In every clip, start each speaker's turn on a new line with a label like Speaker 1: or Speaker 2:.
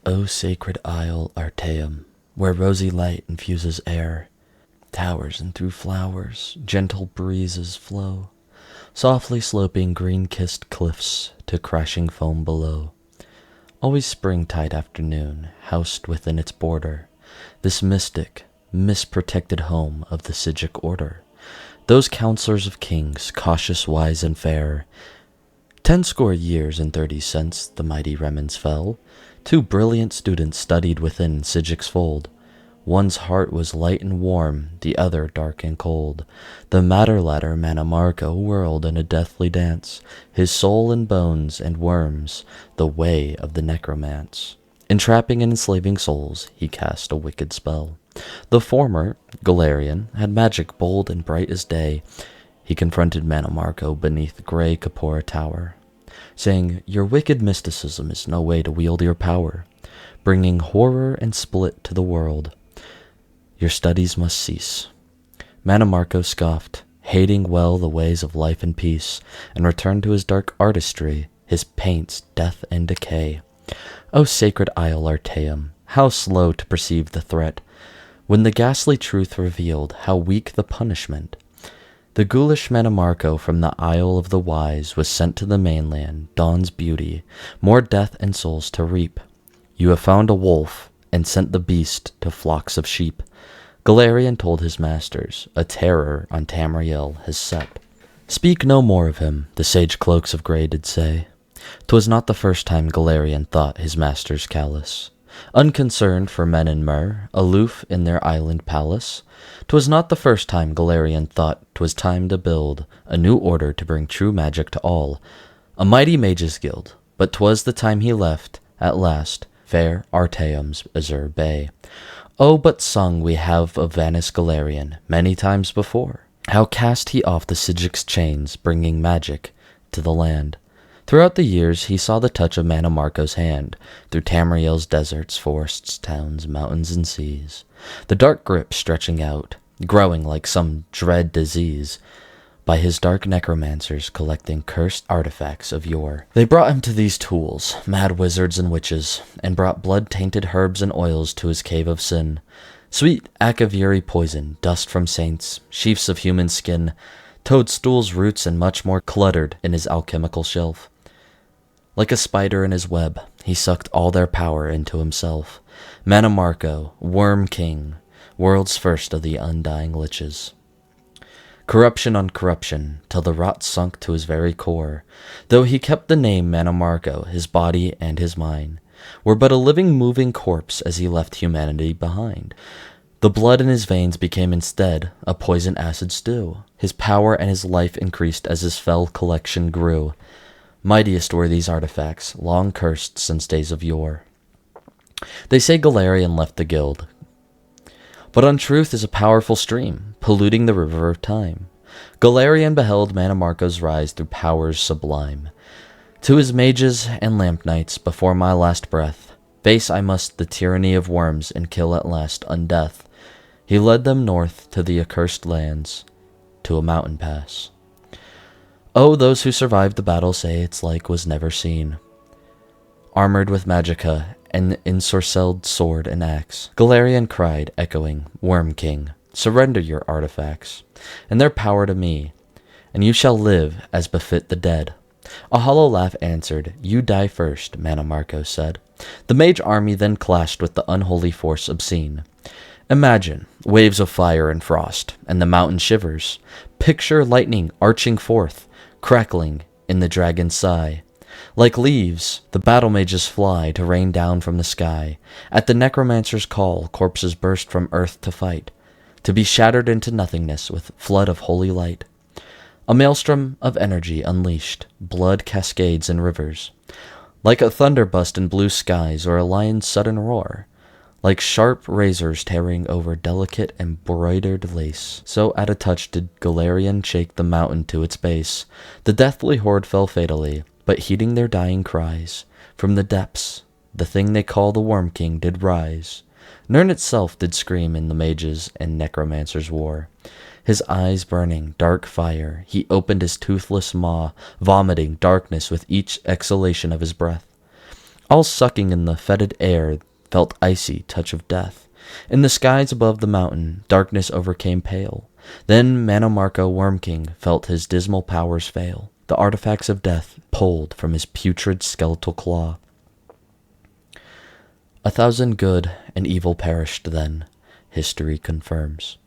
Speaker 1: O sacred isle Artaeum, where rosy light infuses air, towers and through flowers gentle breezes flow, softly sloping green-kissed cliffs to crashing foam below. Always springtide afternoon, housed within its border, this mystic, mist-protected home of the Sigic order, those counselors of kings, cautious, wise, and fair. 10 years and 30 since the mighty remnants fell, 2 brilliant students studied within Sigic's fold. One's heart was light and warm, the other dark and cold. The matter ladder Mannimarco whirled in a deathly dance, his soul and bones and worms, the way of the necromancer. Entrapping and enslaving souls, he cast a wicked spell. The former, Galarian, had magic bold and bright as day. He confronted Mannimarco beneath the gray Capora tower, saying, "Your wicked mysticism is no way to wield your power, bringing horror and split to the world. Your studies must cease." Mannimarco scoffed, hating well the ways of life and peace, and returned to his dark artistry, his paints, death, and decay. O sacred isle Artaeum, how slow to perceive the threat, when the ghastly truth revealed how weak the punishment. The ghoulish Mannimarco from the Isle of the Wise was sent to the mainland, dawn's beauty, more death and souls to reap. You have found a wolf, and sent the beast to flocks of sheep. Galarian told his masters, a terror on Tamriel has set. Speak no more of him, the sage cloaks of grey did say. 'Twas not the first time Galarian thought his masters callous, unconcerned for men and myrrh, aloof in their island palace. 'Twas not the first time Galarian thought 'twas time to build a new order to bring true magic to all, a mighty mages guild. But 'twas the time he left, at last, fair Artaeum's azure bay. Oh, but sung we have of Vanis Galarian many times before, how cast he off the Sigic's chains, bringing magic to the land. Throughout the years he saw the touch of Mannimarco's hand, through Tamriel's deserts, forests, towns, mountains, and seas, the dark grip stretching out, growing like some dread disease, by his dark necromancers collecting cursed artifacts of yore. They brought him to these tools, mad wizards and witches, and brought blood-tainted herbs and oils to his cave of sin, sweet Akaviri poison, dust from saints, sheafs of human skin, toadstools, roots, and much more cluttered in his alchemical shelf. Like a spider in his web, he sucked all their power into himself. Mannimarco, Worm King, world's first of the undying liches. Corruption on corruption, till the rot sunk to his very core. Though he kept the name Mannimarco, his body and his mind were but a living, moving corpse as he left humanity behind. The blood in his veins became instead a poison acid stew. His power and his life increased as his fell collection grew. Mightiest were these artifacts, long cursed since days of yore. They say Galarian left the guild, but untruth is a powerful stream, polluting the river of time. Galarian beheld Mannimarco's rise through powers sublime. To his mages and lamp knights, before my last breath, face I must the tyranny of worms, and kill at last undeath. He led them north to the accursed lands, to a mountain pass. Oh, those who survived the battle say its like was never seen. Armored with magicka and ensorcelled sword and axe, Galarian cried, echoing, "Worm King, surrender your artifacts, and their power to me, and you shall live as befit the dead." A hollow laugh answered, "You die first," Mannimarco said. The mage army then clashed with the unholy force obscene. Imagine waves of fire and frost, and the mountain shivers. Picture lightning arching forth, crackling in the dragon's sigh. Like leaves, the battle mages fly to rain down from the sky. At the necromancer's call, corpses burst from earth to fight, to be shattered into nothingness with flood of holy light. A maelstrom of energy unleashed, blood cascades in rivers, like a thunderburst in blue skies or a lion's sudden roar, like sharp razors tearing over delicate embroidered lace. So at a touch did Galarian shake the mountain to its base. The deathly horde fell fatally, but heeding their dying cries, from the depths the thing they call the Worm King did rise. Nirn itself did scream in the mages and necromancers' war. His eyes burning dark fire, he opened his toothless maw, vomiting darkness with each exhalation of his breath. all sucking in the fetid air, felt icy touch of death. In the skies above the mountain, darkness overcame pale. Then Mannimarco Worm King felt his dismal powers fail. The artifacts of death pulled from his putrid skeletal claw. 1,000 good and evil perished then, history confirms.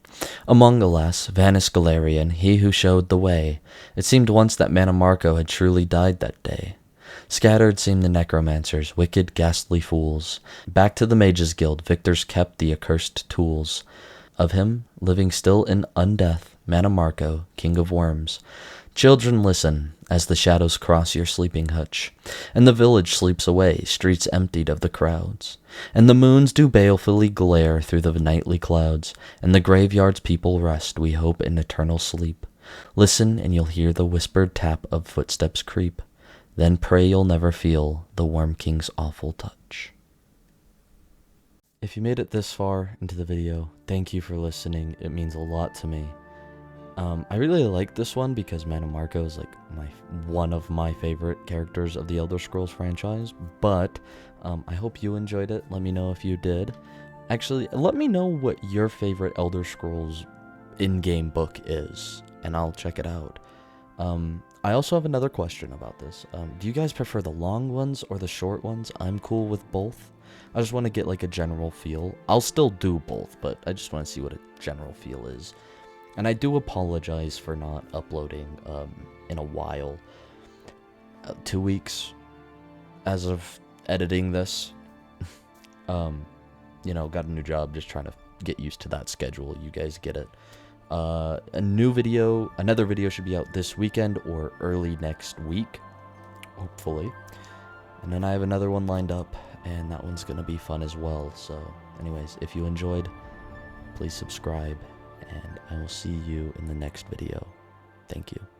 Speaker 1: Among, alas, vanished Galarian, he who showed the way. It seemed once that Mannimarco had truly died that day. Scattered seemed the necromancers, wicked, ghastly fools. Back to the Mages' Guild, victors kept the accursed tools. Of him, living still in undeath, Mannimarco, king of worms. Children, listen, as the shadows cross your sleeping hutch, and the village sleeps away, streets emptied of the crowds, and the moons do balefully glare through the nightly clouds, and the graveyard's people rest, we hope, in eternal sleep. Listen, and you'll hear the whispered tap of footsteps creep. Then pray you'll never feel the Worm King's awful touch. If you made it this far into the video, thank you for listening. It means a lot to me. I really like this one because Mannimarco is like one of my favorite characters of the Elder Scrolls franchise, but I hope you enjoyed it. Let me know if you did. Actually, let me know what your favorite Elder Scrolls in-game book is, and I'll check it out. I also have another question about this. Do you guys prefer the long ones or the short ones? I'm cool with both. I just want to get like a general feel. I'll still do both, but I just want to see what a general feel is. And I do apologize for not uploading in a while. 2 weeks as of editing this. You know, got a new job, just trying to get used to that schedule. You guys get it. Another video should be out this weekend or early next week, hopefully. And then I have another one lined up, and that one's gonna be fun as well. So anyways, if you enjoyed, please subscribe, and I will see you in the next video. Thank you.